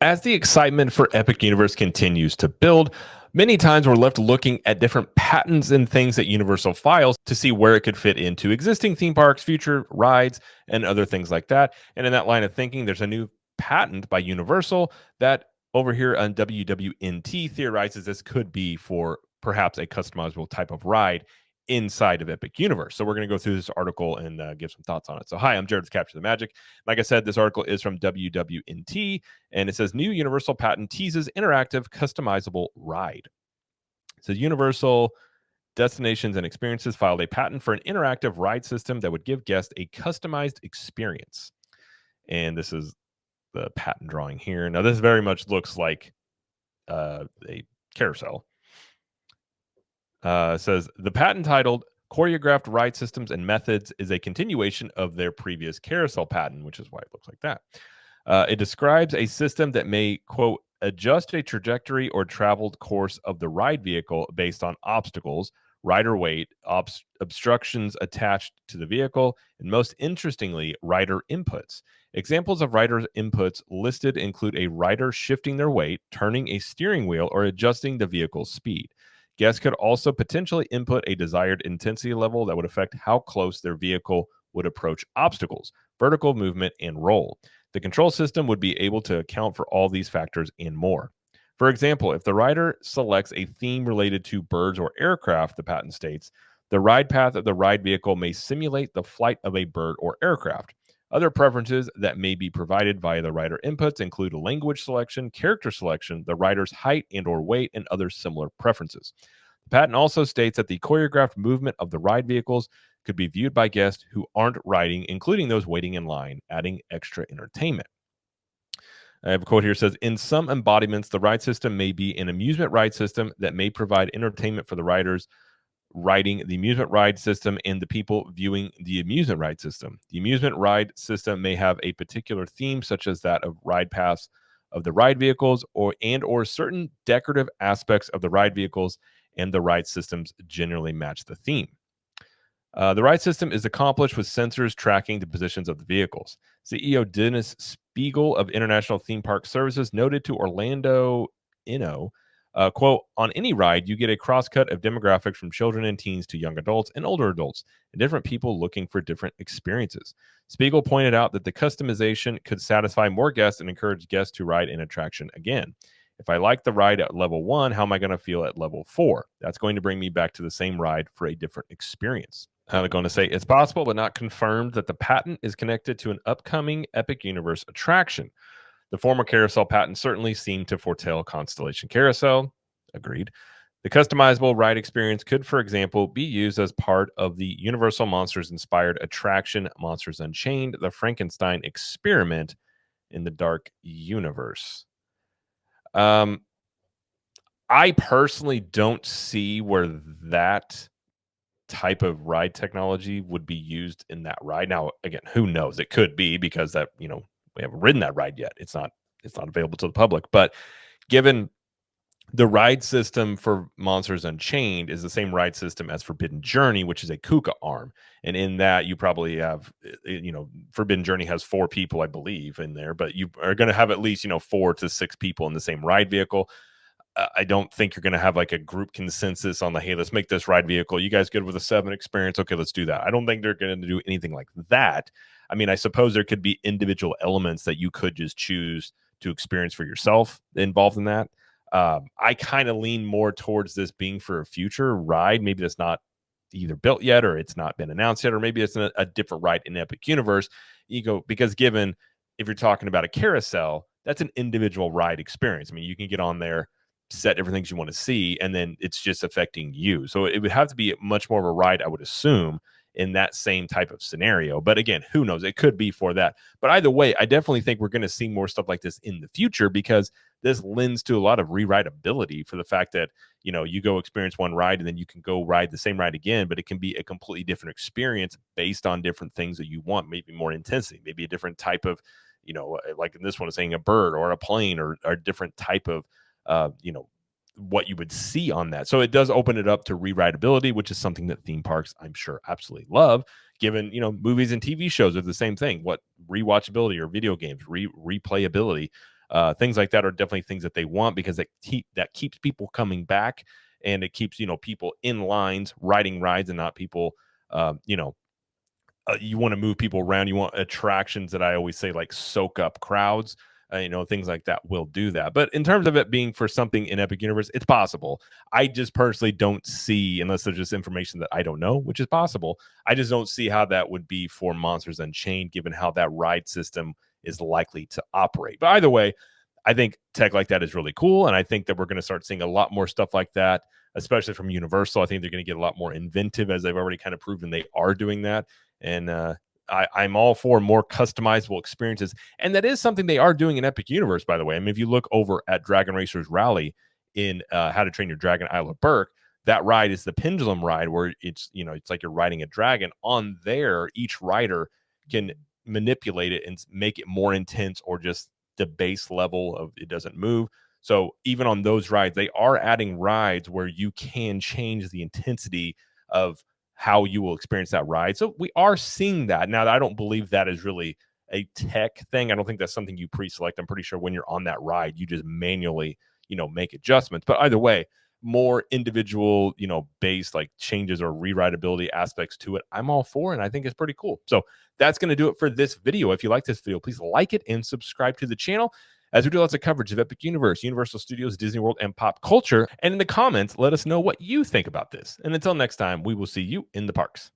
As the excitement for Epic Universe continues to build, many times we're left looking at different patents and things that Universal files to see where it could fit into existing theme parks, future rides, and other things like that. And in that line of thinking, there's a new patent by Universal that over here on WWNT theorizes this could be for perhaps a customizable type of ride inside of Epic Universe. So we're going to go through this article and give some thoughts on it. So hi, I'm Jared with Capture the Magic. Like I said, this article is from WWNT, and it says new Universal patent teases interactive customizable ride. It says Universal Destinations and Experiences filed a patent for an interactive ride system that would give guests a customized experience. And this is the patent drawing here. Now, this very much looks like a carousel. Says the patent titled Choreographed Ride Systems and Methods is a continuation of their previous carousel patent, which is why it looks like that. It describes a system that may, quote, adjust a trajectory or traveled course of the ride vehicle based on obstacles, rider weight, obstructions attached to the vehicle, and most interestingly, rider inputs. Examples of rider inputs listed include a rider shifting their weight, turning a steering wheel, or adjusting the vehicle's speed. Guests could also potentially input a desired intensity level that would affect how close their vehicle would approach obstacles, vertical movement, and roll. The control system would be able to account for all these factors and more. For example, if the rider selects a theme related to birds or aircraft, the patent states, the ride path of the ride vehicle may simulate the flight of a bird or aircraft. Other preferences that may be provided via the rider inputs include language selection, character selection, the rider's height and or weight, and other similar preferences. The patent also states that the choreographed movement of the ride vehicles could be viewed by guests who aren't riding, including those waiting in line, adding extra entertainment. I have a quote here that says, in some embodiments, the ride system may be an amusement ride system that may provide entertainment for the riders riding the amusement ride system and the people viewing the amusement ride system. The amusement ride system may have a particular theme, such as that of ride paths of the ride vehicles or certain decorative aspects of the ride vehicles, and the ride systems generally match the theme. The ride system is accomplished with sensors tracking the positions of the vehicles. CEO Dennis Spiegel of International Theme Park Services noted to Orlando Inno, quote, on any ride, you get a crosscut of demographics from children and teens to young adults and older adults, and different people looking for different experiences. Spiegel pointed out that the customization could satisfy more guests and encourage guests to ride an attraction again. If I like the ride at level 1, how am I going to feel at level 4? That's going to bring me back to the same ride for a different experience. I'm going to say it's possible, but not confirmed, that the patent is connected to an upcoming Epic Universe attraction. The former carousel patent certainly seemed to foretell Constellation Carousel. Agreed. The customizable ride experience could, for example, be used as part of the Universal Monsters-inspired attraction Monsters Unchained, the Frankenstein experiment in the Dark Universe. I personally don't see where that type of ride technology would be used in that ride. Now, again, who knows? It could be because that, we haven't ridden that ride yet. It's not available to the public. But given the ride system for Monsters Unchained is the same ride system as Forbidden Journey, which is a KUKA arm. And in that, you probably have, Forbidden Journey has 4 people, I believe, in there, but you are going to have at least, 4 to 6 people in the same ride vehicle. I don't think you're going to have like a group consensus on the, hey, let's make this ride vehicle. You guys good with a 7 experience? Okay, let's do that. I don't think they're going to do anything like that. I mean, I suppose there could be individual elements that you could just choose to experience for yourself involved in that. I kind of lean more towards this being for a future ride. Maybe that's not either built yet, or it's not been announced yet, or maybe it's a different ride in Epic Universe. Because given if you're talking about a carousel, that's an individual ride experience. I mean, you can get on there, set everything you want to see, and then it's just affecting you. So it would have to be much more of a ride, I would assume, in that same type of scenario. But again, who knows? It could be for that. But either way, I definitely think we're going to see more stuff like this in the future, because this lends to a lot of rewritability for the fact that, you go experience one ride and then you can go ride the same ride again, but it can be a completely different experience based on different things that you want, maybe more intensity, maybe a different type of, like in this one is saying a bird or a plane or a different type of, what you would see on that. So it does open it up to rewritability, which is something that theme parks, I'm sure, absolutely love, given, movies and TV shows are the same thing. What rewatchability or video games, replayability. Things like that are definitely things that they want because that keeps people coming back, and it keeps people in lines riding rides and not people you know you want to move people around. You want attractions that I always say like soak up crowds. Things like that will do that. But in terms of it being for something in Epic Universe, it's possible. I just personally don't see, unless there's just information that I don't know, which is possible. I just don't see how that would be for Monsters Unchained, given how that ride system is likely to operate. But either way, I think tech like that is really cool. And I think that we're going to start seeing a lot more stuff like that, especially from Universal. I think they're going to get a lot more inventive, as they've already kind of proven they are doing that. And I'm all for more customizable experiences. And that is something they are doing in Epic Universe, by the way. I mean, if you look over at Dragon Racers Rally in How to Train Your Dragon Isle of Berk, that ride is the pendulum ride where it's like you're riding a dragon. On there, each rider can manipulate it and make it more intense, or just the base level of it doesn't move. So even on those rides, they are adding rides where you can change the intensity of how you will experience that ride. So we are seeing that. Now, I don't believe that is really a tech thing. I don't think that's something you pre-select. I'm pretty sure when you're on that ride, you just manually, make adjustments. But either way, more individual, based like changes or rewritability aspects to it, I'm all for, and I think it's pretty cool. So that's going to do it for this video. If you like this video, please like it and subscribe to the channel, as we do lots of coverage of Epic Universe, Universal Studios, Disney World, and pop culture. And in the comments, let us know what you think about this. And until next time, we will see you in the parks.